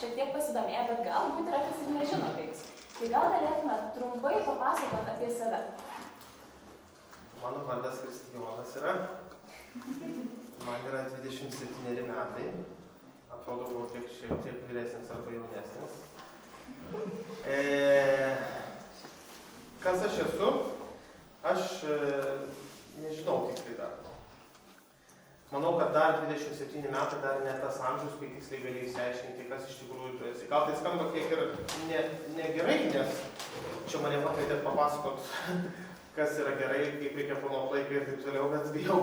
šiek tiek pasidomėję, bet galbūt yra kas ir nežino kaip. Tai gal galėtume trumpai papasakoti apie save. Mano vardas Kristijonas yra. Man yra 27 metai. Atrodo, buvo šiek tiek vyresnis arba jaunesnis. Kas aš esu? Aš nežinau tiksliai dar. Manau, kad dar 27 metai dar ne tas amžius, kai tiksliai gali išsiaiškinti, kas iš tikrųjų tu esi. Gal tai skamba kiek ir negerai, nes čia mane pakvietėt papasakot, kas yra gerai, kaip reikia planuoti laiką ir taip toliau, bet bijau,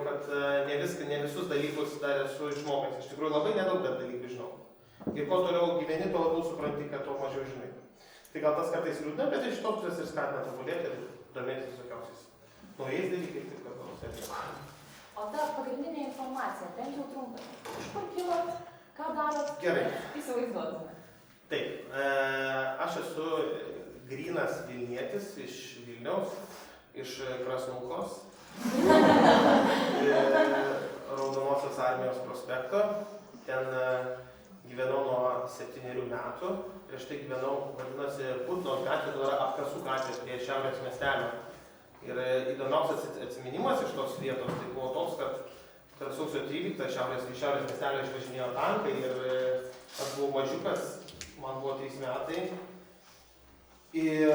kad ne visus dalykus dar esu išmokęs. Iš tikrųjų labai nedaug dar dalykų žinau. Ir kuo toliau gyveni, tuo labiau supranti, kad to mažiau žinai. Tai gal tas kartais liūdna, bet iš tos pusės ir skatina tobulėti ir domėtis visokiausiais naujais dalykais, taip kad nausėdė. O ta pagrindinė informacija, bent jau trumpai. Iš kur kilot, ką darot? Gerai. Įsivaizduotume. Taip, aš esu grynas Vilnietis iš Vilniaus, iš Krasnūkos, Raudonosios armijos prospekto. Ten gyvenau nuo 7 metų. Prieš tai gyvenau, vadinosi, Putnos gatvė, tai yra Apkasų gatvė prie Šiaurės miestelio. Ir įdomiausias atsiminimas iš tos vietos tai buvo toks, kad sausio 13 Šiaurės miestelio išvažinėjo tankai ir aš buvau mažiukas, man buvo 3 metai. Ir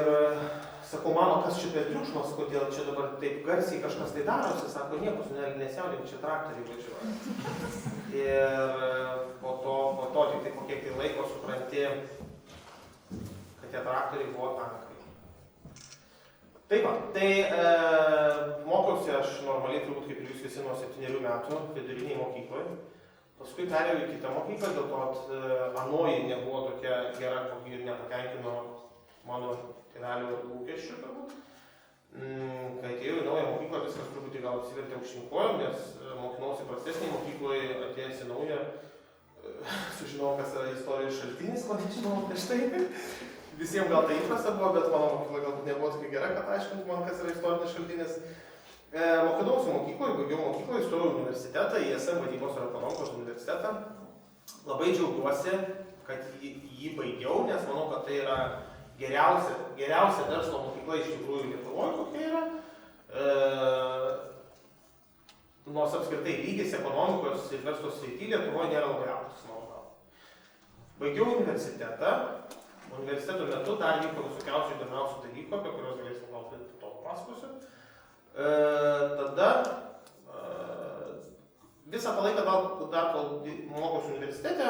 sakau, mano, kas čia per triukšmas, kodėl čia dabar taip garsiai kažkas tai darosi, sako, nieko, nesiaudink, čia traktoriai važiuoja. Ir po to tik tai po kiek tai laiko supranti, kad tie traktoriai buvo tankai. Taip, mokiausi aš normaliai, turbūt kaip ir jūs visi, nuo 7 metų viduriniai mokykloje. Paskui perėjau į kitą mokyklą, dėl to, kad anoji nebuvo tokia gera, kokį ir nepatenkino mano tėvelių lūkesčių, turbūt. Kai atėjau į naują mokyklą, viskas truputį gal apsivertė aukštyn kojom, nes mokinausi prastesnėje mokykloje, atėjęs į naują, sužinojau, kas yra istorijos šaltinis, ko nežinojau prieš tai. Visiems gal tai įprasta buvo, bet mano mokykla galbūt nebuvo tokia gera, kad aiškintų man, kas yra istorinis šaltinis. Mokinausi mokykloje, baigiau mokykloje, įstojau į universitetą, į ISM vadybos ir ekonomikos universitetą. Labai džiaugiuosi, kad jį baigiau, nes manau, kad tai yra geriausia verslo mokykla iš tikrųjų Lietuvoje, kokia yra. Nors apskritai lygis ekonomikos ir verslo srityje Lietuvoje nėra labai aukštas, manau. Baigiau universitetą. Universiteto metu dar vyko visokiausių įdomiausių dalykų, apie kuriuos galėsim gal to papasakosiu. Tada visą tą laiką dar kol mokiausi universitete,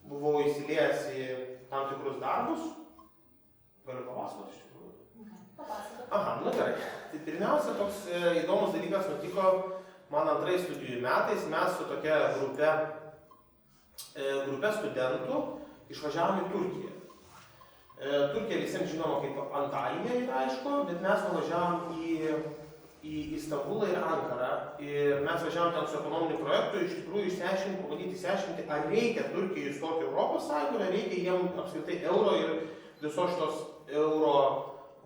buvau įsiliejęs į tam tikrus darbus. Galiu papasakoti iš tikrųjų? Papasakoti. Aha, nu gerai. Tai pirmiausia, toks įdomus dalykas nutiko man antrais studijų metais. Mes su tokia grupe studentų išvažiavome į Turkiją. Turkija visiems žinoma kaip Antalija yra, aišku, bet mes nuvažiavom į Istambulą ir Ankarą. Ir mes važiavom ten su ekonominiu projektu, iš tikrųjų pabandyti išsiaiškinti, ar reikia Turkijai įstoti Europos Sąjungą, ar reikia jiems apskritai euro ir visos šitos euro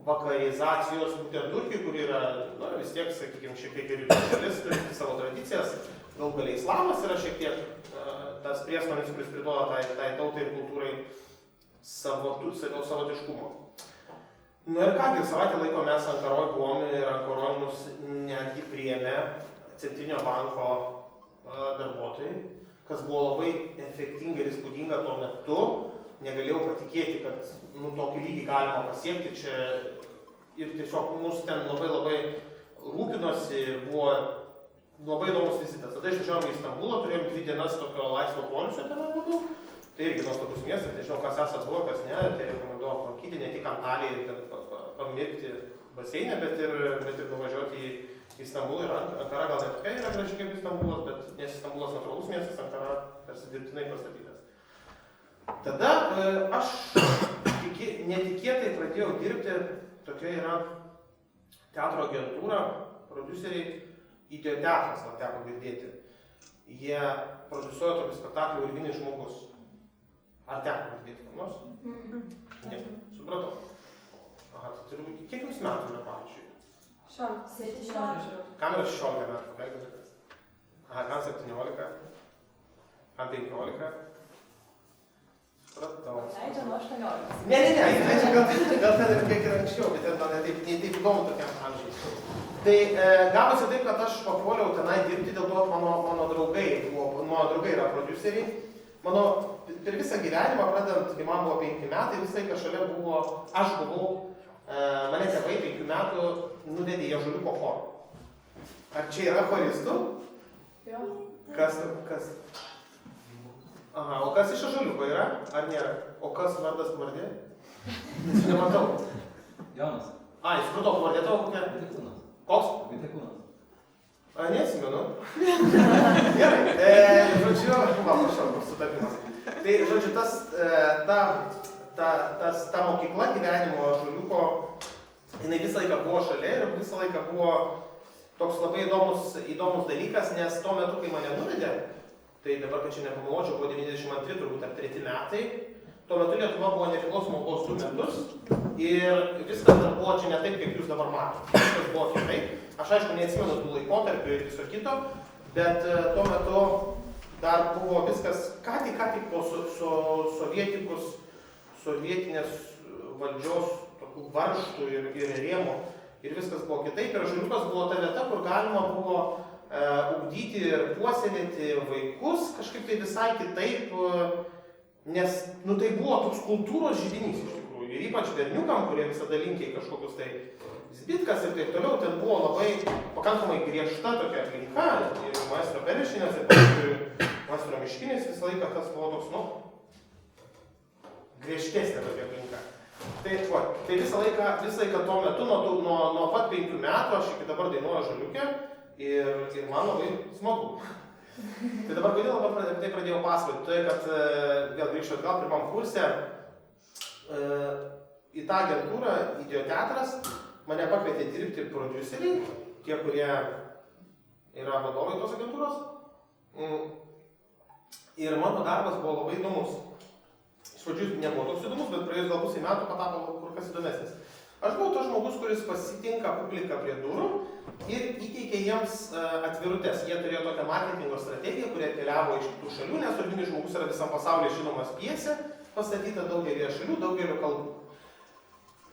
vakarizacijos būtent Turkijai, kur yra, na, vis tiek, sakykime, šiek tiek ir rytų šalis, turi savo tradicijas, galų galiai islamas yra šiek tiek tas prieskonis, kuris priduoda tai tautai ir kultūrai savotiškumo. Nu ir kągi, savaitę laiko mes Ankaroj buvom ir Ankaroj mus netgi priėmė Centrinio banko darbuotojai, kas buvo labai efektinga ir įspūdinga tuo metu. Negalėjau patikėti, kad tokį lygį galima pasiekti čia ir tiesiog mūsų ten labai rūpinosi ir buvo labai įdomus vizitas. Tada išvažiavome į Istambulą, turėjome 2 dienas tokio laisvo poilsio ten būdu. Tai irgi nuostabus miestas, nežinau, kas esat buvo, kas ne, tai rekomenduoju aplankyti ne tik Antaliją ir pamirkti baseinę, bet ir nuvažiuoti į Istambulą ir Ankara gal ne tokia yra graži kaip Istambulas, bet nes Istambulas natūralus miestas, Ankara tarsi dirbtinai pastatytas. Tada aš netikėtai pradėjau dirbti, tokia yra teatro agentūra, prodiuseriai, Ideoteatras, man teko girdėti. Jie produsuoja tokį spektaklį Urvinis žmogus. Ar teko girdėti kam nors? Ne, supratau. Aha, tai turi būti, kiek jums metų yra, pavyzdžiui? 17. Kam yra 16 metų, kokia dalykas? Aha, kam 17? Kam 15? Supratau. Leidžia nuo 18. Ne, leidžia gal ten ir kiek ir anksčiau, bet ten gal ne taip įdomu tokiam amžiai. Tai gavosi taip, kad aš papuoliau tenai dirbti, dėl to mano draugai yra prodiuseriai. Mano per visą gyvenimą, pradedant, kai man buvo 5 metai, visą laiką šalia buvo, mane tėvai 5 metų nuvedė į ąžuoliuko chorą. Ar čia yra choristų? Jo. Kas? Aha, o kas iš ąžuoliuko yra? Ar nėra? O kas vardas pavardė? Nes nematau. Jonas. Ai, supratau, pavardė tavo kokia? Vaitekūnas. Koks? Vaitekūnas. Neatsimenu. Gerai, žodžiu, prašau, sutapimas. Tai, žodžiu, ta mokykla gyvenimo ąžuoliuko, jinai visą laiką buvo šalia ir visą laiką buvo toks labai įdomus dalykas, nes tuo metu, kai mane nuvedė, tai dabar, kad čia nepameluočiau, buvo 92 turbūt ar 3 metai, tuo metu Lietuva buvo nepriklausoma vos 2 metus ir viskas dar buvo čia ne taip, kaip jūs dabar matote. Viskas buvo kitaip. Aš aišku neatsimenu tų laikotarpių ir viso kito, bet tuo metu dar buvo viskas ką tik po sovietinės valdžios tokių varžtų ir rėmų ir viskas buvo kitaip. Ir ąžuoliukas buvo ta vieta, kur galima buvo ugdyti ir puoselėti vaikus kažkaip tai visai kitaip, nes tai buvo toks kultūros židinys iš tikrųjų. Ir ypač berniukam, kurie visada linkia į kažkokius tai zbitkas ir taip toliau, ten buvo labai pakankamai griežta tokia aplinka, ir maestro Perešinės, ir maestro Miškinis visą laiką tas buvo toks, griežtesnė tokia aplinka. Tai visą laiką tuo metu, nuo pat 5 metų, aš iki dabar dainuoju ąžuoliuke ir man labai smagu. Tai dabar kodėl dabar tai pradėjau pasakoti, tai kad vėl grįžtu atgal pirmam kurse, į tą agentūrą, Ideoteatras, mane pakvietė dirbti prodiuseriai, tie, kurie yra vadovai tos agentūros. Ir mano darbas buvo labai įdomus. Iš pradžių nebuvo toks įdomus, bet praėjus gal pusę metų patapo kur kas įdomesnis. Aš buvau tas žmogus, kuris pasitinka publiką prie durų ir įteikia jiems atvirutes. Jie turėjo tokią marketingo strategiją, kurie keliavo iš kitų šalių, nes Urvinis žmogus yra visam pasaulyje žinomas pjesė, pastatyta daugelį šalių, daugelio kalbų.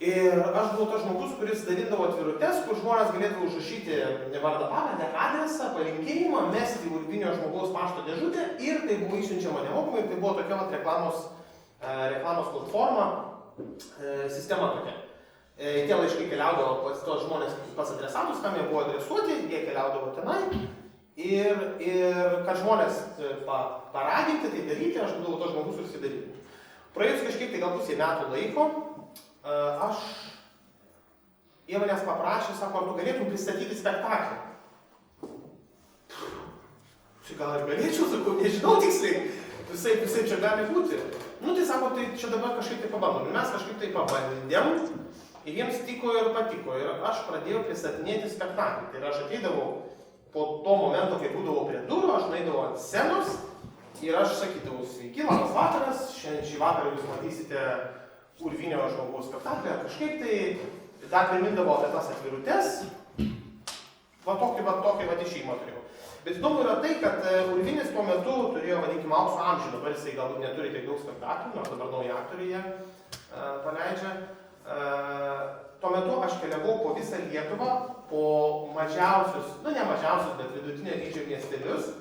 Ir aš buvau tas žmogus, kuris darydavo atvirutes, kur žmonės galėtų užrašyti vardą, pavardę, adresą, palinkėjimą, mesti į Urvinio žmogaus pašto dėžutę ir tai buvo išsiunčiama nemokamai, ir tai buvo tokia reklamos platforma, sistema tokia. Tie laiškai keliaudavo pas tos žmonės, pas adresatus, kam jie buvo adresuoti, jie keliaudavo tenai ir kad žmonės paraginti tai daryti, aš būdavau tas žmogus, kuris tai daryti. Praėjus kažkiek tai gal pusė metų laiko, jie manęs paprašė, sako, ar tu galėtum pristatyti spektaklį? Tai gal ir galėčiau, sakau, nežinau tiksliai, visai čia gali būti. Tai sako, tai čia dabar kažkaip tai pabandom. Mes kažkaip tai pabandėm ir jiems tiko ir patiko. Ir aš pradėjau pristatinėti spektaklį. Tai aš ateidavau po to momento, kai būdavau prie durų, aš nueidavau ant scenos ir aš sakydavau, sveiki, labas vakaras, šiandien šį vakarą jūs matysite Urvinio žmogaus spektaklį, kažkaip tai dar primindavo apie tas atvirutes, tokį išėjimą turėjau. Bet įdomu yra tai, kad Urvinis tuo metu turėjo, vadinkim, aukso amžių, dabar jisai galbūt neturi tiek daug spektaklių, nors dabar nauji aktoriai jie paleidžia. Tuo metu aš keliavau po visą Lietuvą, po mažiausius, ne mažiausius, bet vidutinio dydžio miestelius.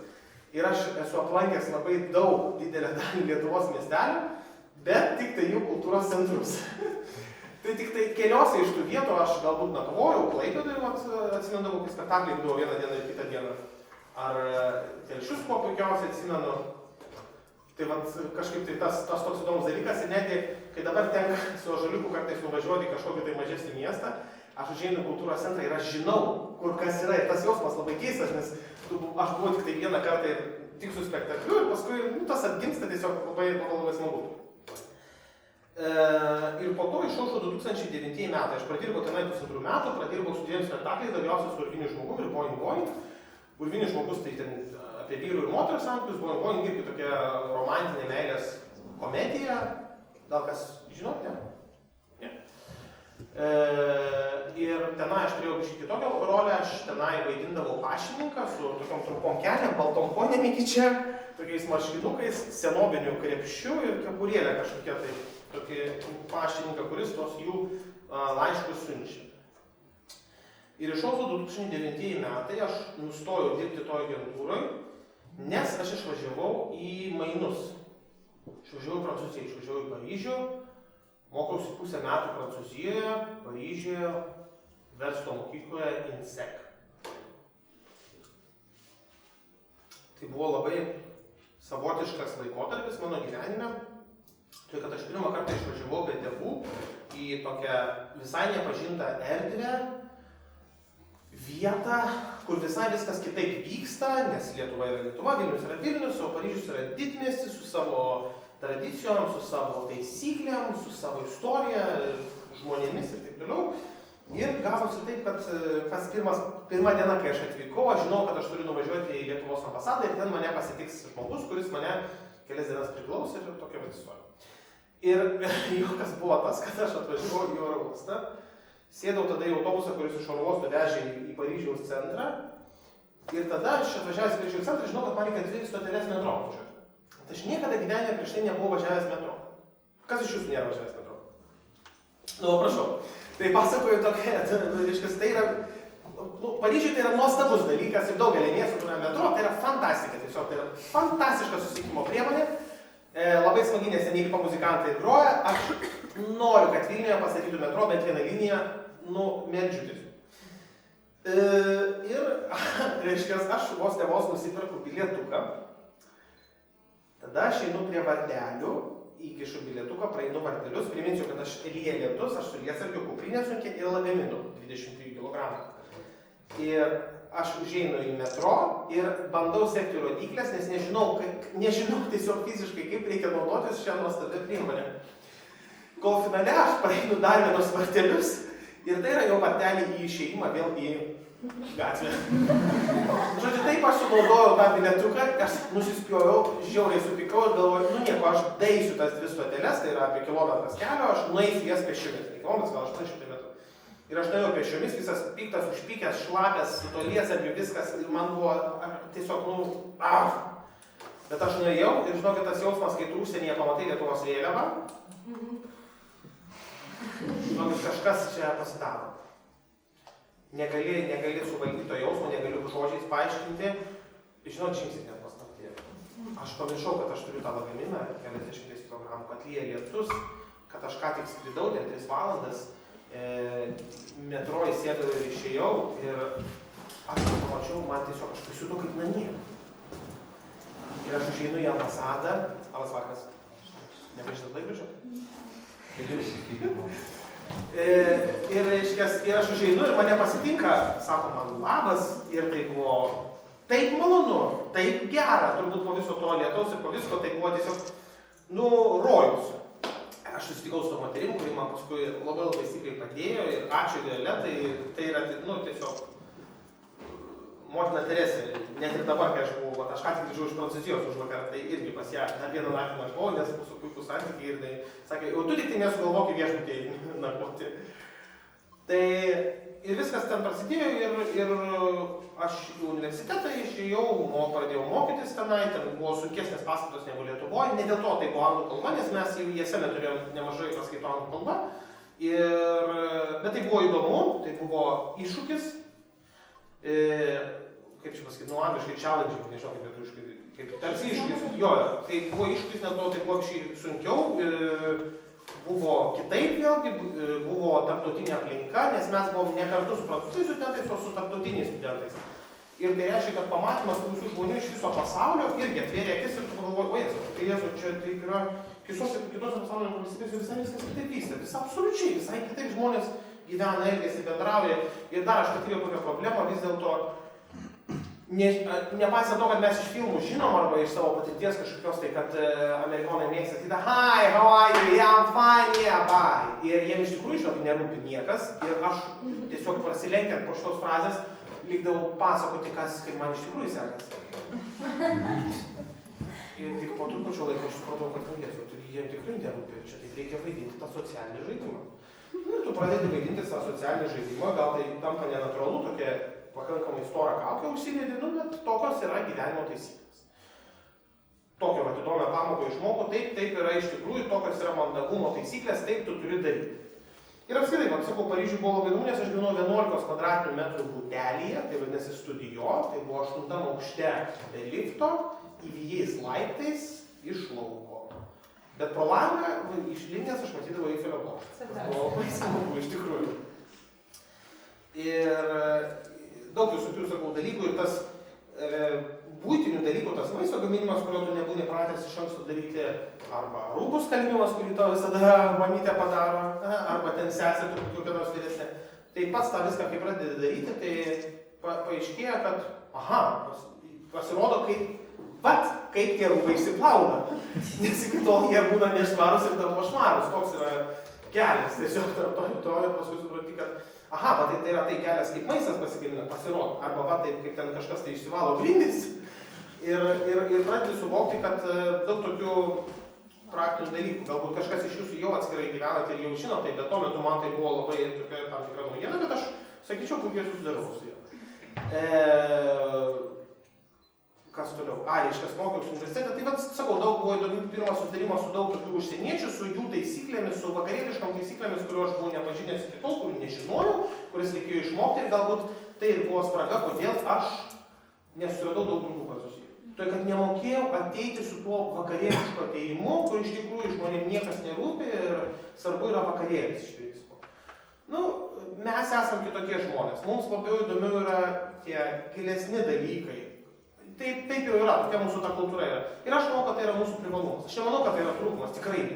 Ir aš esu aplankęs labai daug didelę dalį Lietuvos miestelių, bet tik tai jų kultūros centrus. Tai tik tai keliose iš tų vietų aš galbūt nakvojau, Klaipėdoje, atsimendavau, kai spektakliai būdavo vieną dieną ir kitą dieną. Ar Telšius kuo puikiausiai atsimenu. Tai kažkaip tai tas toks įdomus dalykas, ir netgi, kai dabar tenka su ąžuoliuku kartais nuvažiuoti į kažkokį tai mažesnį miestą, aš užeinu į kultūros centrą ir aš žinau, kur kas yra. Ir tas jausmas labai keistas, nes aš buvau tik tai vieną kartą ir tik su spektakliu ir paskui tas atgimsta tiesiog labai smagu. Ir po to išaušo 2009 metai. Aš pradirbau tenai 2,5 metų, pradirbau su 2 spektakliais, daugiausiai su Urviniu žmogum ir Boing Boing. Urvinis žmogus tai ten apie vyrų ir moterų santykius, Boing Boing irgi tokia romantinė meilės komedija. Gal kas žinot, ne? Ir tenai aš turėjau biškį kitokią rolę, aš tenai vaidindavau paštininką su tokiom trumpom keliam, baltom kojinėm iki čia, tokiais marškinukais, senobiniu krepšiu ir kepurėlė kažkokia tai tokį paštininką, kuris tos jų laiškus siunčia. Ir išaugo 2009 metai, aš nustojau dirbti toj agentūrai, nes aš išvažiavau į mainus. Išvažiavau į Prancūziją, išvažiavau į Paryžių, mokiausi pusę metų Prancūzijoje, Paryžiuje, verslo mokykloje INSEC. Tai buvo labai savotiškas laikotarpis mano gyvenime, tai kad aš pirmą kartą išvažiavau be tėvų į tokią visai nepažintą erdvę, vietą, kur visai viskas kitaip vyksta, nes Lietuva yra Lietuva, Vilnius yra Vilnius, o Paryžius yra didmiestis su savo tradicijom, su savo taisyklėm, su savo istorija, žmonėmis ir taip toliau. Ir gavosi taip, kad pirmą dieną, kai aš atvykau, aš žinau, kad aš turiu nuvažiuoti į Lietuvos ambasadą ir ten mane pasitiks žmogus, kuris mane kelias dienas priklausė ir tokia istorija. Ir juokas buvo tas, kad aš atvažiavau į oro uostą, sėdau tada į autobusą, kuris iš oro uosto vežė į Paryžiaus centrą. Ir tada aš atvažiavęs į Paryžiaus centrą, žinau, kad man reikia 2 stoteles metro važiuoti. Tai aš niekada gyvenime prieš tai nebuvau važiavęs metro. Kas iš jūsų nėra važiavęs metro? Nu, prašau. Tai pasakoju tokia, tai yra, Paryžiuje tai yra nuostabus dalykas ir daugelį miestų turime metro, tai yra fantastika tiesiog, tai yra fantastiška susitikimo priemonė. Labai smagi, nes ten įvyko muzikantai groja, aš noriu, kad Vilniuje pastatytų metro, bent vieną liniją, meldžiu tiesiog. Ir, reiškia, aš vos nusipirku bilietuką, tada aš einu prie vartelių, įkišu bilietuką, praeinu vartelius, priminsiu, kad aš lyja lietus, aš su lietsargiu kuprinė sunkiai ir lagaminu 23 kg. Ir aš užeinu į metro ir bandau sekti rodyklės, nes nežinau tiesiog fiziškai, kaip reikia naudotis šią nuostabią priemonę. Kol finale aš praeinu dar vienus vartelius ir tai yra jau vartelį į išėjimą vėl į gatvę. Žodžiu, taip aš sunaudojau tą bilietuką, aš nusispjoviau, žiauriai supykau ir galvoju, nieko, aš daeisiu tas 2 stoteles, tai yra apie kilometras kelio, aš nueisiu jas pėsčiomis, tai kilometras gal 800 metrų. Ir aš nuėjau pėsčiomis, visas piktas, užpykęs, šlapęs, to lietsargiu viskas, ir man buvo tiesiog, Bet aš nuėjau ir žinokit, tas jausmas, kai tu užsienyje pamatai Lietuvos vėliavą, žinokit, kažkas čia pasidaro. Negali suvaldyti to jausmo, negali žodžiais paaiškinti. Žinot, žingsnis net paslapti. Aš pamiršau, kad aš turiu tą lagaminą, keliasdešimties kilogramų, kad lyja lietus, kad aš ką tik skridau, 3 valandas, metro įsėdau ir išėjau ir aš pamačiau, man tiesiog aš pasijuto kaip namie. Ir aš užeinu į ambasadą, labas vakaras, nepažįstat laikrodžio? Ir aš užeinu ir mane pasitinka, sako man labas, ir tai buvo taip malonu, taip gera, turbūt po viso to lietaus ir po visko tai buvo tiesiog, rojus. Aš susitikau su to moterim, kuri man paskui labai stipriai padėjo ir ačiū Violetai, tai yra, tiesiog motina Teresė, net ir dabar, kai aš buvau, aš ką tik grįžau iš Prancūzijos užvakar, tai irgi pas ją dar vieną naktį nakvojau, nes mūsų puikūs santykiai ir tai sakė, jau tu tik tai nesugalvok į viešbutį nakvoti. Tai ir viskas ten prasidėjo ir aš į universitetą išėjau, pradėjau mokytis tenai, ten buvo sunkesnės paskaitos negu Lietuvoje, ne dėl to tai buvo anglų kalba, nes mes jau ISM turėjom nemažai paskaitų anglų kalba, bet tai buvo įdomu, tai buvo iššūkis, kaip čia pasakyti, angliškai challenge, nežinau kaip lietuviškai, kaip tarsi iššūkis, tai buvo iššūkis, nes tai buvo sunkiau, buvo kitaip vėlgi, buvo tarptautinė aplinka, nes mes buvom ne kartu su prancūzais studentais, o su tarptautiniais studentais. Ir tai reiškia, kad pamatymas visų žmonių iš viso pasaulio irgi atvėrė akis ir tu pagalvoji, čia taip yra kitose pasaulio valstybėse visai viskas kitaip vyksta. Absoliučiai, visai kitaip žmonės gyvena, elgiasi, bendrauja. Ir dar aš patyriau tokią problemą, vis dėlto, nepaisant to, kad mes iš filmų žinom arba iš savo patirties kažkokios, tai kad amerikonai mėgsta sakyti, hi, how are you, yeah, I'm fine, yeah, bye. Ir jiem iš tikrųjų žinok nerūpi niekas. Ir aš tiesiog prasilenkiant po šitos frazės, likdavau pasakoti, kaip man iš tikrųjų sekasi. Ir tik po trupučio laiko aš supratau, kad jiem tikrai nerūpi. Čia taip reikia vaidinti tą socialinį žaidimą. Ir tu pradedi vaidinti tą socialinį žaidimą, gal tai tampa nenatūralu, tokia pakankamai storą kaukę užsidedi, bet tokios yra gyvenimo taisyklės. Tokią įdomią pamoką išmokau, taip yra iš tikrųjų, tokios yra mandagumo taisyklės, taip tu turi daryti. Ir apskritai, man sakau, Paryžiui buvo labai įdomu, nes aš gyvenau 11 kvadratinių metrų butelyje, tai vadinasi studijo, tai buvo 8 aukšte be lifto, įvijais laiptais iš lauko. Bet pro langą iš linijos aš matydavau Eifelio bokštą. Tas buvo labai smagu, iš tikrųjų. Ir daug visokių, sakau, dalykų ir tas būtinių dalykų, tas maisto gaminimas, kurio tu nebūni pratęs iš anksto daryti, arba rūbų skalbimas, kurį tau visada mamytė padaro, arba ten sesė turbūt kokia nors vyresnė. Tai pats tą viską, kai pradedi daryti, tai paaiškėja, kad, pasirodo, kaip tie rūbai išsiplauna. Nes iki tol jie būna nešvarus ir tampa švarus. Toks yra kelias. Tiesiog to ir paskui supranti, kad tai yra tai kelias, kaip maistas pasigamina, pasirodo. Arba taip, kaip ten kažkas tai išsivalo grindis. Ir pradedi suvokti, kad daug tokių praktinių dalykų. Galbūt kažkas iš jūsų jau atskirai gyvenate ir jau žino, tai bet tuo metu man tai buvo labai tokia tam tikra naujiena, bet aš sakyčiau, puikiai susidarau su juo. Kas toliau? Iškas mokiausi universitete. Tai sakau, daug buvo įdomių pirmas susitarimas su daug tokių užsieniečių, su jų taisyklėmis, su vakarietiškom taisyklėmis, kuriuo aš buvau nepažinęs iki tol, kurių nežinojau, kuris reikėjo išmokti ir galbūt tai ir buvo spraga, kodėl aš nesuradau daug draugų prancūzijai. Tai, kad nemokėjau ateiti su tuo vakarietiško atėjimu, kur iš tikrųjų žmonėms niekas nerūpi ir svarbu yra vakarėlis iš principo. Mes esam kitokie žmonės. Mums labiau įdomiau yra tie gilesni dalykai. Taip jau yra, tokia mūsų ta kultūra yra. Ir aš manau, kad tai yra mūsų privalumas. Aš nemanau, kad tai yra trūkumas, tikrai ne.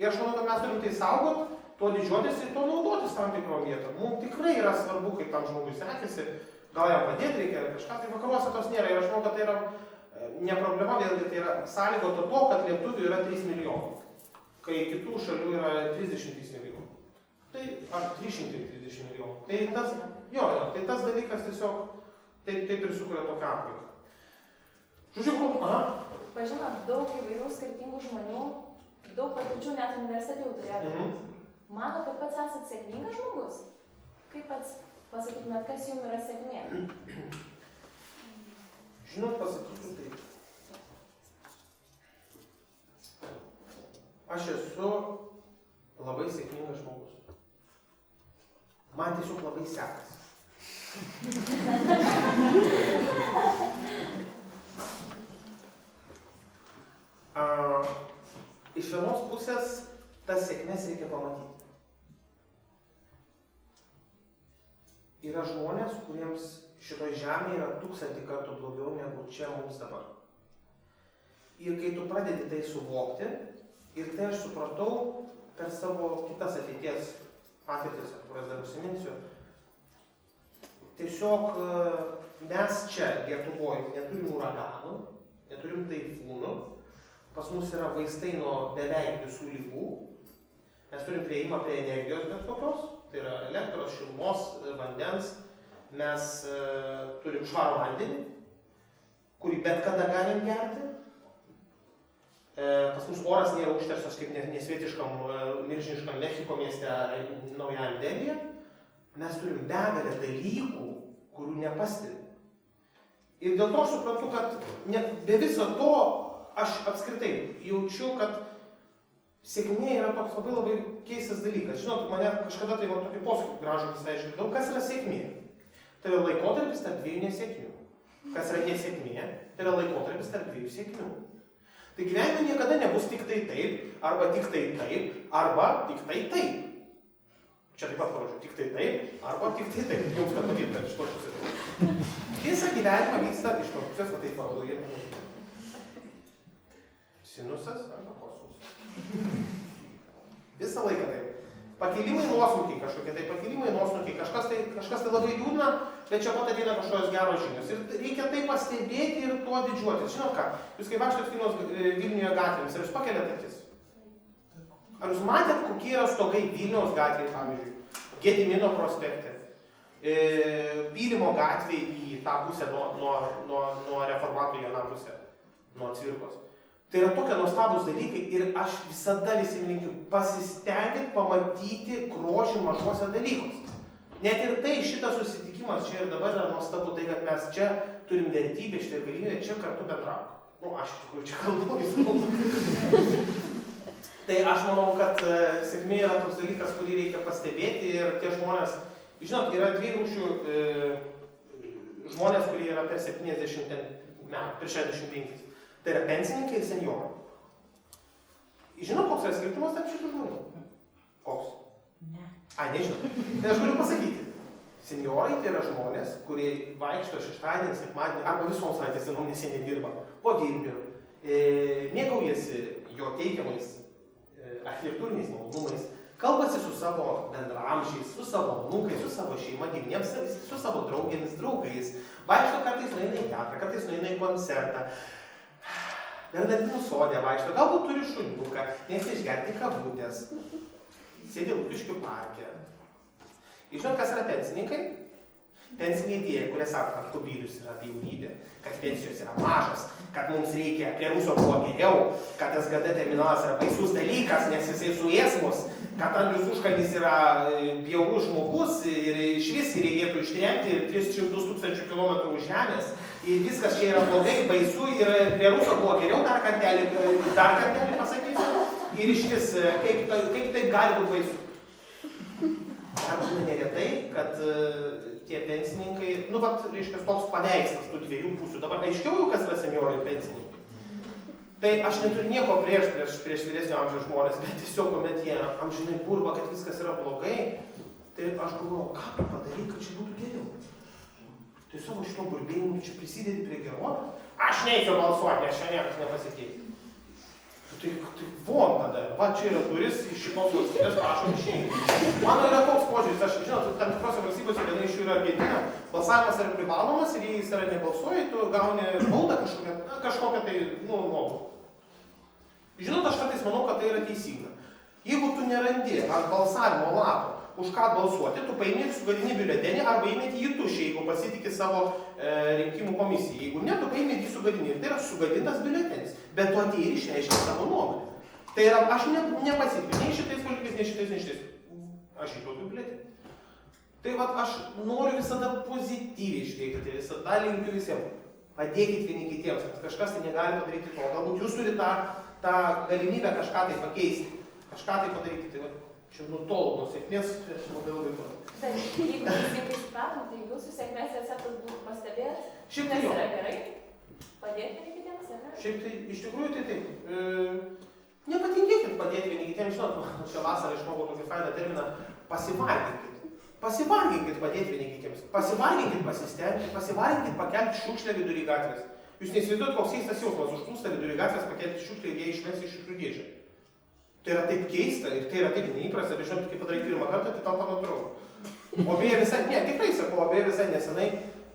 Ir aš manau, kad mes turim tai saugot, tuo didžiuotis ir tuo naudotis tam tikrom vietom. Mums tikrai yra svarbu, kaip tam žmogui sekėsi, gal jam padėti reikia kažką, tai vakaruose tos nėra. Ir aš manau, kad tai yra ne problema, vėlgi tai yra sąlygota to, kad lietuvių yra 3 milijonai, kai kitų šalių yra 33 milijonų. Tai, ar 330 milijonų. Tai tas dalykas tiesiog taip ir sukuria tokią aplinką. Žodžiu, Pažinot daug įvairių skirtingų žmonių, daug patirčių net universitete jau turėjote. Mano, kad pats esat sėkmingas žmogus? Kaip pats pasakytumėt, kas jums yra sėkmė? Žinot, pasakysiu taip. Aš esu labai sėkmingas žmogus. Man tiesiog labai sekasi. Iš vienos pusės tas sėkmės reikia pamatyti. Yra žmonės, kuriems šitoje žemėje yra 1000 kartų blogiau negu čia mums dabar. Ir kai tu pradedi tai suvokti, ir tai aš supratau per savo kitas ateities patirtis, kurias dar užsiminsiu, tiesiog mes čia Lietuvoje neturim uraganų, neturim taifūnų, pas mus yra vaistai nuo beveik visų lygų, mes turim prieimą prie energijos bet kokios, tai yra elektros, šilumos, vandens, mes turim švarų vandenį, kurį bet kada galim gerti. Pas mus oras nėra užterštas kaip nesvietiškam, milžiniškam Mechiko mieste Naujajam Delyje. Mes turim begalę dalykų, kurių nepastebim. Ir dėl to aš suprantu, kad be viso to aš apskritai jaučiu, kad sėkmė yra toks labai keistas dalykas. Žinot, mane kažkada tai man tokį posakį gražų visai išgirdau, kas yra sėkmė. Tai yra laikotarpis tarp 2 nesėkmių. Kas yra nesėkmė, tai yra laikotarpis tarp 2 sėkmių. Tai gyvenime niekada nebus tik tai taip, arba tik tai taip, arba tik tai taip. Čia taip pat parašiau, tik tai taip, arba tik tai taip. Jums kad matytumėt iš to pusės. Visą gyvenimą vyksta iš to pusės, va taip parodo jie. Sinusas arba kosinusas. Visą laiką taip. Pakilimai nuosmukiai kažkokie, tai pakilimai nuosmukiai, kažkas tai labai liūdna, bet čia pat ateina kažkokios geros žinios. Ir reikia tai pastebėti ir tuo didžiuotis. Žinot ką, jūs kai vaikštot Vilniuje gatvėmis, ar jūs pakeliat akis? Ar jūs matėt, kokie yra stogai Vilniaus gatvėje, pavyzdžiui, Gedimino prospekte, Pylimo gatvėje į tą pusę nuo reformatų į aną pusę, nuo Cvirkos. Tai yra tokie nuostabūs dalykai ir aš visada visiems linkiu pasistengti pamatyti grožį mažuose dalykuose. Net ir tai šitas susitikimas čia ir dabar yra nuostabu tai, kad mes čia turim vertybę, šitą galimybę čia kartu bendrauti. Nu, aš iš tikrųjų čia kalbu. Tai aš manau, kad sėkmė yra toks dalykas, kurį reikia pastebėti ir tie žmonės, žinot, yra dvi rūšių žmonės, kurie yra per 70 metų, per 65. Tai yra pensininkai ir senjorai. Žinot, koks yra skirtumas tarp šitų žmonių? Koks? Ne. Ai, nežinau. Tai aš galiu pasakyti. Senjorai tai yra žmonės, kurie vaikšto šeštadienį, sekmadienį arba visom savaitės dienom, nes jie nedirba po Vilnių, mėgaujasi jo teikiamais architektūriniais malonumais, kalbasi su savo bendramžiais, su savo anūkais, su savo šeima, giminėms, su savo draugėmis, draugais, vaikšto kartais nueina į teatrą, kartais nueina į koncertą, Bernardinų sode vaikšto, galbūt turi šuniuką, mėgsta išgerti kavutės, sėdi Lukiškių parke. Ir žinot, kas yra pensininkai? Pensiniai tie, kurie sako, kad kubilius yra bjaurybė, kad pensijos yra mažas, kad mums reikia prie Ruso buvo geriau, kad SGD terminalas yra baisus dalykas, nes jisai suės mus, kad Andrius Užkalnis yra bjaurus žmogus ir iš vis reikėtų ištremti 300 000 kilometrų už žemės. Ir viskas čia yra blogai, baisu ir prie Ruso buvo geriau, dar kartelį pasakysiu. Ir iš vis, kaip tai gali būti baisu. Dar būna neretai, kad tie pensininkai, reiškia, toks paveikslas tų dviejų pusių. Dabar aiškiau jau, kas yra senjorai ir pensininkai. Tai aš neturiu nieko prieš vyresnio amžiaus žmonės, bet tiesiog, kuomet jie amžinai burba, kad viskas yra blogai, tai aš galvoju, ką tu padarai, kad čia būtų geriau. Tai savo šito burbėjimu tu čia prisidedi prie gerovės. Aš neįsiu balsuoti, aš čia niekas nepasikeisiu. Tai von tada, va čia yra duris iš šitos valstybės, prašom išeiti. Mano yra toks požiūris, aš žinot, tam tikrose valstybėse viena iš jų yra Argentina, balsavimas yra privalomas ir jei jis yra nebalsuoji, tu gauni baudą kažkokią tai, nuobaudą. Žinot, aš kartais manau, kad tai yra teisinga. Jeigu tu nerandi ant balsavimo lapo, už ką balsuoti, tu paimi ir sugadini biuletenį arba įmeti jį tuščiai, jeigu pasitiki savo rinkimų komisiją. Jeigu ne, tu paimi jį sugadini. Ir tai yra sugadintas biuletenis. Bet tu atėjai ir išreiški savo nuomonę. Tai yra, aš nepasitikiu nei šitais politikais, nei šitais. Aš į tokių biuletenį. Tai va, aš noriu visada pozityviai išveikti, visada linkiu visiems. Padėkit vieni kitiems, kad kažkas tai negali padaryti to. Galbūt jūs turite tą galimybę kažką tai pakeisti, kažką tai padaryti. Tai, va, čia nutolau nuo sėkmės, aš labai toliau. Bet jeigu teisingai supratom, tai jūsų sėkmės receptas būtų pastebėtas, nes yra gerai padėti vieni kitiems, ar ne? Šiaip tai, iš tikrųjų, tai taip. Nepatingėkit padėti vieni kitiems, žinot, šią vasarą išmokau tokį fainą terminą, pasivarginkit. Pasivarginkit padėti vieni kitiems. Pasivarginkit pasistengti, pasivarginkit pakelti šiukšlę vidury gatvės. Jūs neįsivaizduojat, koks keistas jausmas užplūsta vidury gatvės pakelti šiukšlę ir jie išmes iš šiukšlių dėžę. Tai yra taip keista ir tai yra taip neįprasta, bet žinot, kai padarai pirmą kartą, tai tampa natūralu. O beje visai, tikrai sakau, o beje visai nesenai,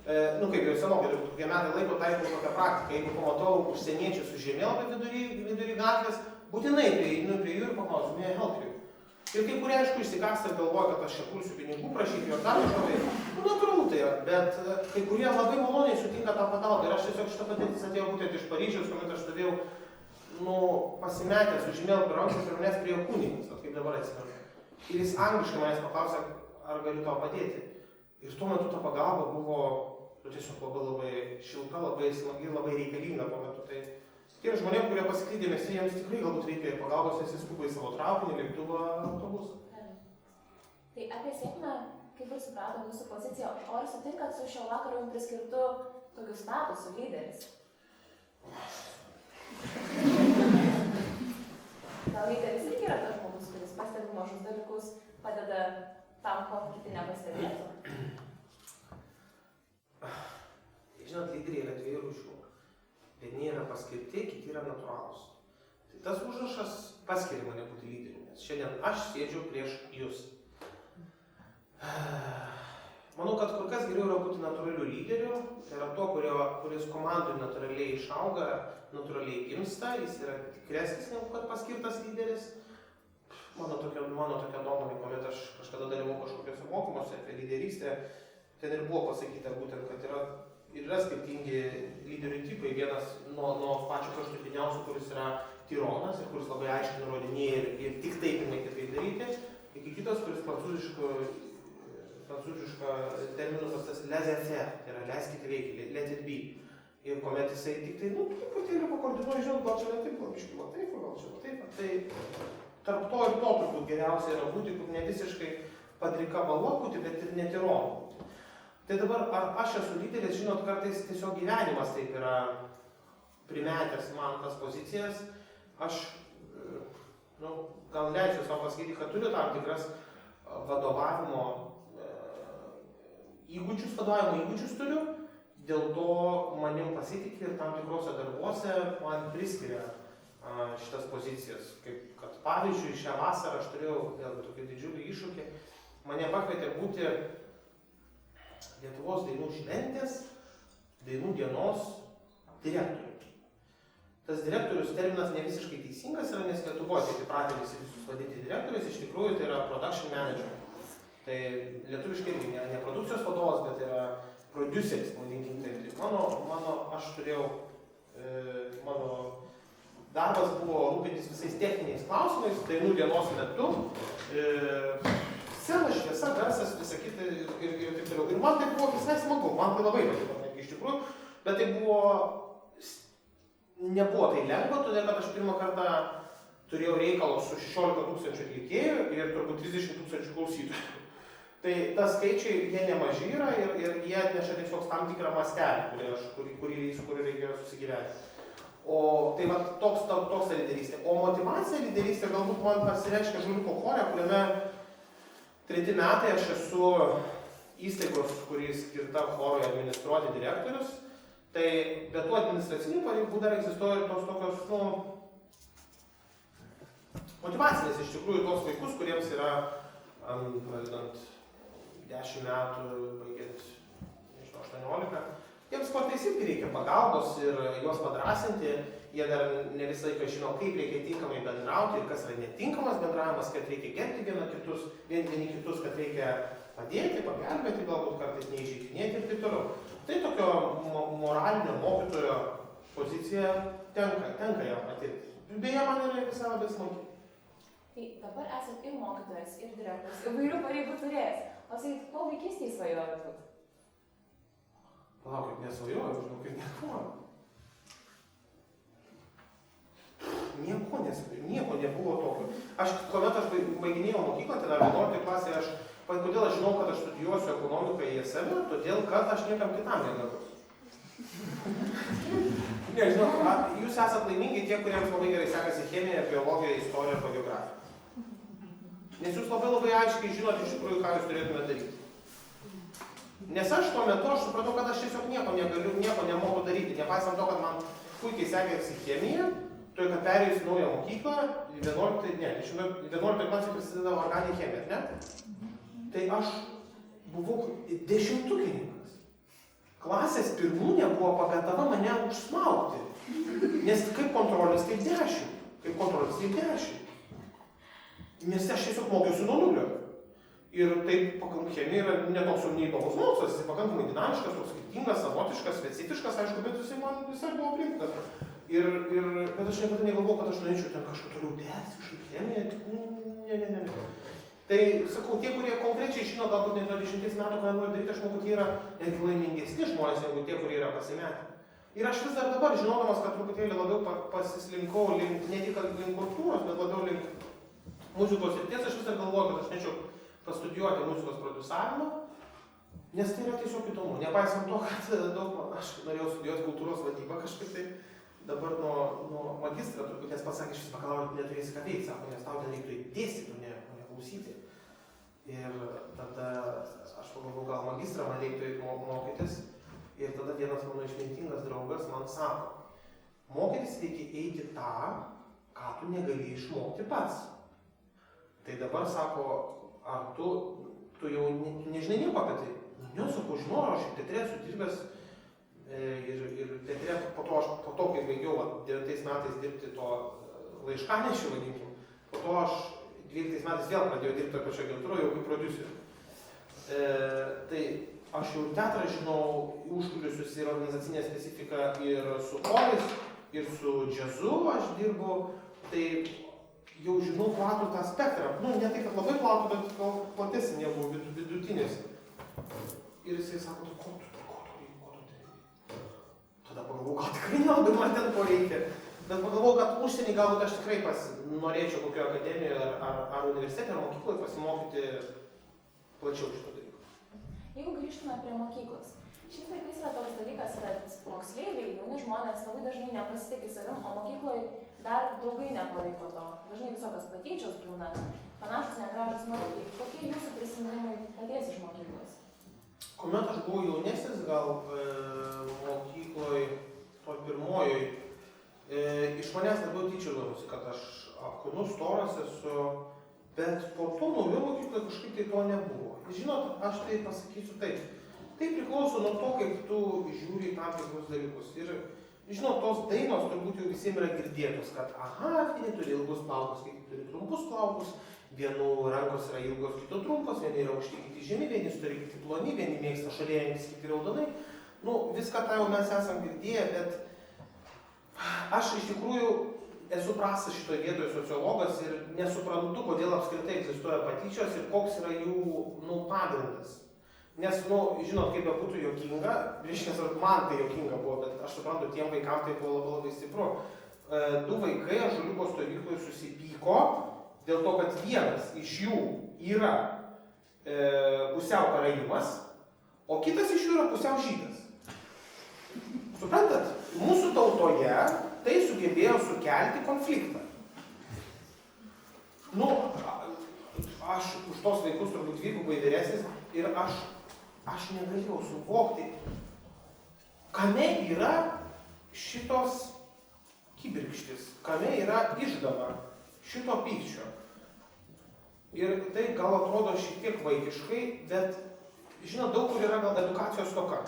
kaip jau senokai, kokie metai laiko taikau tokią praktiką, jeigu pamatau užsieniečių su žemėlapį vidury gatvės, būtinai prieinu prie jų ir paklausiu, may I help you? Ir kai kurie, aišku, išsikasta ir galvoja, kad aš čia pulsiu pinigų prašyti, ir dar kažko tai, natūralu tai yra, bet kai kurie labai maloniai sutinka tą pagalbą. Ir aš tiesiog šitą patirtis atėjau būtent iš Paryžiaus, kuomet aš stovėjau pasimetęs su žemėlapiu rankos ir manęs priėjo kunigas, kaip dabar atsimenu. Ir jis angliškai manęs paklausė, ar galiu tau padėti. Ir tuo metu ta pagalba buvo tiesiog labai šilta, labai smagi, labai reikalinga tuo metu. Tai tiem žmonėm, kurie pasiklydė mieste, jiems tikrai galbūt reikia pagalbos, nes jis skuba į savo traukinį, lėktuvą, autobusą. Tai apie sėkmę, kaip ir supratom jūsų poziciją, o ar sutinkat su šio vakaro jums priskirtu tokiu statusu lyderis? Gal lyderis irgi yra tas žmogus, kuris pastebi mažus dalykus, padeda tam, ko kiti nepastebėtų? Žinot, lyderiai yra dviejų rūšių. Vieni yra paskirti, kiti yra natūralūs. Tai tas užrašas paskiria mane būti lyderiu, nes šiandien aš sėdžiu prieš jūs. Manau, kad kur kas geriau yra būti natūraliu lyderiu, tai yra to, kuris komandui natūraliai išauga, natūraliai gimsta, jis yra tikresnis negu kad paskirtas lyderis. Mano tokia nuomonė, kuomet aš kažkada dalyvau kažkokiuose mokymuose apie lyderystę, ten ir buvo pasakyta būtent, kad ir yra skirtingi lyderių tipai. Vienas nuo pačio kraštutiniausio, kuris yra tironas ir kuris labai aiškiai nurodinėja ir tik taip ir ne kitaip daryti, iki kitos, kuris prancūzišką terminų tas laissez-faire, tai yra leiskite veikti, let it be. Ir kuomet jisai tik tai, truputėlį pakoordinuoja, žinot, gal čia ne taip, gal biškį va taip, gal čia va taip. Tai tarp to ir to turbūt geriausia yra būti, kur ne visiškai padrika balva būti, bet ir netironu. Tai dabar, ar aš esu lyderis, žinot, kartais tiesiog gyvenimas taip yra primetęs man tas pozicijas. Aš, gal leisiu savo pasakyti, kad turiu tam tikras vadovavimo įgūdžius turiu, dėl to manim pasitikė ir tam tikrose darbuose man priskiria šitas pozicijas. Kaip, kad pavyzdžiui, šią vasarą aš turėjau vėl tokį didžiulį iššūkį, mane pakvietė būti Lietuvos dainų šventės, dainų dienos direktoriumi. Tas direktorius terminas ne visiškai teisingas yra, nes Lietuvoje taip įpratę visi visus vadinti direktoriais, iš tikrųjų tai yra production manager. Tai lietuviškai irgi ne produkcijos vadovas, bet yra produceris, vadinkim taip. Aš turėjau, mano darbas buvo rūpintis visais techniniais klausimais, dainų dienos metu, scena, šviesa, garsas, visa kita ir taip toliau. Ir man tai buvo visai smagu, man tai labai patiko, netgi iš tikrųjų, bet tai nebuvo tai lengva, todėl kad aš pirmą kartą turėjau reikalą su 16 000 atlikėjų ir turbūt 30 000 klausytojų. Tai tas skaičiai, jie nemaži yra ir jie atneša tiesiog tam tikrą mastelį, kurį reikėjo susigyventi. O tai va toks lyderystė. O motyvacija lyderystė galbūt man pasireiškia Žuliuko chore, kuriame 3 metai aš esu įstaigos, kurį skirta chorui administruoti direktorius. Tai be tų administracinių pareigų dar egzistuoja ir tos tokios, motyvacinės iš tikrųjų tos vaikus, kuriems yra, pradedant 10 metų, baigiant 18, jiems kartais irgi reikia pagalbos ir juos padrasinti. Jie dar ne visą laiką žino, kaip reikia tinkamai bendrauti ir kas yra netinkamas bendravimas, kad reikia gerbti vieni kitus, kad reikia padėti, pagelbėti, galbūt kartais neįžeidinėti ir taip toliau. Tai tokio moralinio mokytojo pozicija tenka jam patirti. Beje, man yra visai labai smagi. Tai dabar esat ir mokytojas, ir direktorius, įvairių pareigų turėjęs. O sakyt, ko vaikystėje svajojot būt? Palaukit, nesvajojau, žinau, kaip nieko. Nieko nebuvo tokio. Kuomet aš baiginėjau mokyklą, tai dar 11 klasėje, kodėl aš žinau, kad aš studijuosiu ekonomiką į ISM, todėl kad aš niekam kitam negaliu. Nežinau, jūs esat laimingi tie, kuriems labai gerai sekasi chemija, biologija, istorija arba geografija. Nes jūs labai aiškiai žinot iš tikrųjų, ką jūs turėtumėte daryti. Nes aš tuo metu supratau, kad aš tiesiog nieko negaliu, nieko nemoku daryti. Nepaisant to, kad man puikiai sekėsi chemija, todėl kad perėjus į naują mokyklą, 11 klasėje prasideda organinė chemija, ne? Tai aš buvau 10-tukininkas. Klasės pirmūnė buvo pagatava mane užsmaugti. Nes kaip kontrolis, taip 10. Nes aš tiesiog mokiausi nuo nulio. Ir taip chemija yra netoks jau neįdomus mokslas, jis pakankamai dinamiškas, toks skirtingas, savotiškas, specifiškas, aišku, bet jisai man visai buvo priimtas. Bet aš niekada negalvojau, kad aš norėčiau ten kažką toliau tęsti, kažkaip chemiją. Ne. Tai, sakau, tie, kurie konkrečiai žino, galbūt net nuo 10 metų, ką nori daryti, aš manau, kad jie yra netgi laimingesni žmonės, negu tie, kurie yra pasimetę. Ir aš vis dar dabar, žinodamas, kad truputėlį labiau pasislinkau ne tik link kultūros, bet labiau link muzikos srities, aš vis dar galvoju, kad aš norėčiau pastudijuoti muzikos prodiusavimą, nes tai yra tiesiog įdomu. Nepaisant to, kad aš norėjau studijuoti kultūros vadybą kažkaip tai, dabar nuo magistrą turbūt, nes pasakė, šis bakalauro neturėsi ką veikti, sako, nes tau ten reiktų dėstyti, o ne klausyti. Ir tada aš pagalvojau, gal magistrą man reiktų mokytis. Ir tada vienas mano išmintingas draugas man sako, mokytis reikia eiti tą, ką tu negali išmokti pats. Tai dabar sako, ar tu jau nežinai nieko apie tai? Nesakau, žinau, aš teatre esu dirbęs ir teatre po to, kai baigiau 9 metais dirbti to laiškanešiu, vadinkim, po to aš 12 metais vėl pradėjau dirbti toje pačioje agentūroje jau kaip prodiuseriu. Tai aš jau teatrą žinau, užkulisius ir organizacinę specifiką ir su chorais, ir su džiazu aš dirbu, tai jau žinau platų tą spektrą. Nu, ne tai, kad labai platų, bet gal platesnį negu vidutinis. Ir jisai sako, ko tu. Tada pagalvojau, gal tikrai nelabai man ten ko reikia. Bet pagalvojau, kad užsienį galbūt aš tikrai norėčiau kokio akademijoje ar universitete, ar mokykloje pasimokyti plačiau šito dalyko. Jeigu grįžtume prie mokyklos, šiais laikais yra toks dalykas, kad moksleiviai, jauni žmonės labai dažnai nepasitikė savim, o mokykloje dar draugai nepalaiko to. Dažnai visokios patyčios būna, panašus negražus nuotykiai. Kokie jūsų prisiminimai paties iš mokyklos? Kuomet aš buvau jaunesnis, gal mokykloje, toj pirmojoj, iš manęs labiau tyčiodavosi, kad aš apkūnus, storas esu, bet po to naujo mokykloje kažkaip tai to nebuvo. Žinot, aš tai pasakysiu taip. Tai priklauso nuo to, kaip tu žiūri tam tikrus dalykus. Ir, žinot, tos dainos turbūt jau visiems yra girdėtos, kad vieni turi ilgus plaukus, kiti turi trumpus plaukus, vienų rankos yra ilgos, kito trumpos, vieni yra aukšti, kiti žemi, vieni turi kiti ploni, vieni mėgsta šalėjantis, kiti raudonai. Nu, viską tą jau mes esam girdėję, bet aš iš tikrųjų esu prastas šitoje vietoje sociologas ir nesuprantu, kodėl apskritai egzistuoja patyčios ir koks yra jų pagrindas. Nes, žinot, kaip bebūtų juokinga, reiškia, man tai juokinga buvo, bet aš suprantu, tiem vaikam tai buvo labai, labai stipru. Du vaikai ąžuoliuko stovykloje susipyko dėl to, kad vienas iš jų yra pusiau karaimas, o kitas iš jų yra pusiau žydas. Suprantat, mūsų tautoje tai sugebėjo sukelti konfliktą. Aš už tos vaikus turbūt dvigubai vyresnis ir aš negalėjau suvokti, kame yra šitos kibirkštis, kame yra išdava šito pykčio. Ir tai gal atrodo šiek tiek vaikiškai, bet, žinot, daug kur yra gal edukacijos stoka,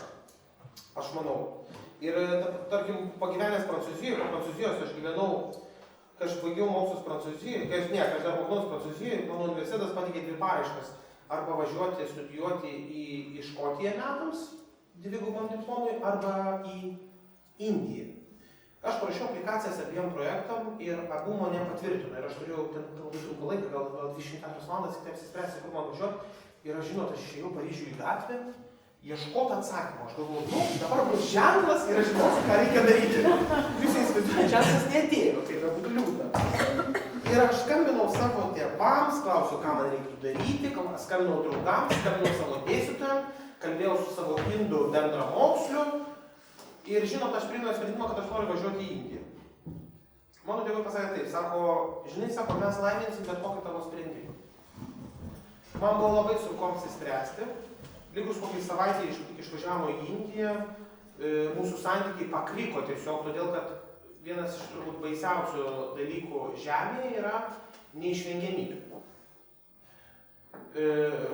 aš manau. Ir, tarkim, pagyvenęs Prancūzijoje, po Prancūzijos aš gyvenau, kai aš baigiau mokslus Prancūzijoje, kai aš dar mokiausi Prancūzijoje, mano universitetas pateikė 2 paraiškas. Arba važiuoti studijuoti į Škotiją metams, dvigubam diplomui, arba į Indiją. Aš parašiau aplikacijas abiem projektam ir abu mane patvirtino. Ir aš turėjau ten labai trumpą laiką, gal 24 valandas, tik apsispręsti, kur man važiuoti. Ir aš, žinot, aš išėjau Paryžiuje į gatvę, ieškoti atsakymą. Aš galvoju, dabar bus ženklas ir aš žinosiu, ką reikia daryti. Jūs įsivaizduojate, ženklas neatėjo, tai būtų liūdna. Ir aš skambinau savo tėvams, klausiau, ką man reiktų daryti, skambinau draugams, skambinau savo dėstytojam, kalbėjau su savo indų bendramoksliu ir, žinot, aš priėmiau sprendimą, kad aš noriu važiuoti į Indiją. Mano tėvai pasakė taip, sako, žinai, sako, mes laiminsim bet kokį tavo sprendimą. Man buvo labai sunku apsispręsti. Likus kokiai savaitė išvažiavimo į Indiją, mūsų santykiai pakriko tiesiog, todėl kad vienas iš turbūt baisiausių dalykų žemėje yra neišvengiamybė.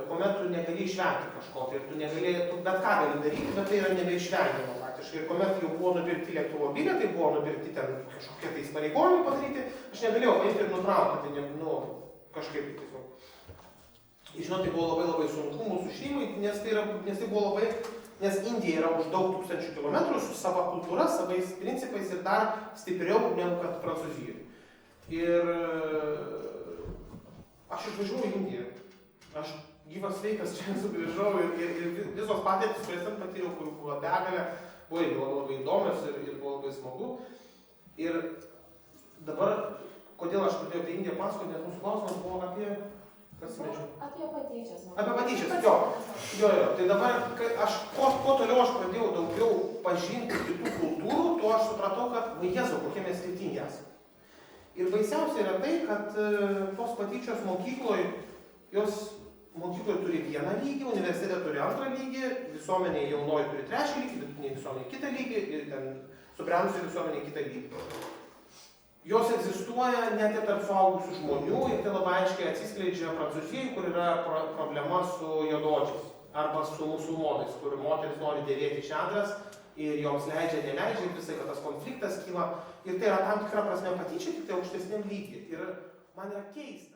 Kuomet tu negali išvengti kažko, tai tu negali, tu bet ką gali daryti, bet tai yra nebeišvengiama praktiškai. Ir kuomet jau buvo nupirkti lėktuvo bilietai, buvo nupirkti ten kažkokie tai įsipareigojimai padaryti, aš negalėjau paimti ir nutraukti, tai kažkaip tiesiog. Žinot, tai buvo labai labai sunku mūsų šeimai, nes tai buvo labai, nes Indija yra už daug tūkstančių kilometrų su savo kultūra, savais principais ir dar stipriau negu kad Prancūzijoje. Ir aš išvažiavau į Indiją. Aš gyvas sveikas čia sugrįžau ir visos patirtis, kurias ten patyriau, kur buvo begalė, buvo labai įdomios ir buvo labai smagu. Ir dabar, kodėl aš pradėjau apie Indiją pasakoti, nes mūsų klausimas buvo apie... Apie patyčias. Apie patyčias, jo. Tai dabar, kuo toliau aš pradėjau daugiau pažinti kitų kultūrų, tuo aš supratau, kad, Jėzau, kokie mes skirtingi esame. Ir baisiausia yra tai, kad tos patyčios mokykloje turi vieną lygį, universitete turi antrą lygį, visuomenė jaunoji turi trečią lygį, vidutinė visuomenė kitą lygį ir ten subrendusi visuomenė kitą lygį. Jos egzistuoja net ir tarp suaugusių žmonių ir tai labai aiškiai atsiskleidžia Prancūzijoje, kur yra problema su juodaodžiais arba su musulmonais, kur moteris nori dėvėti šedras ir joms neleidžia ir visai, kad tas konfliktas kyla. Ir tai yra tam tikra prasme patyčia, tik tai aukštesniam lygiai. Ir man yra keista.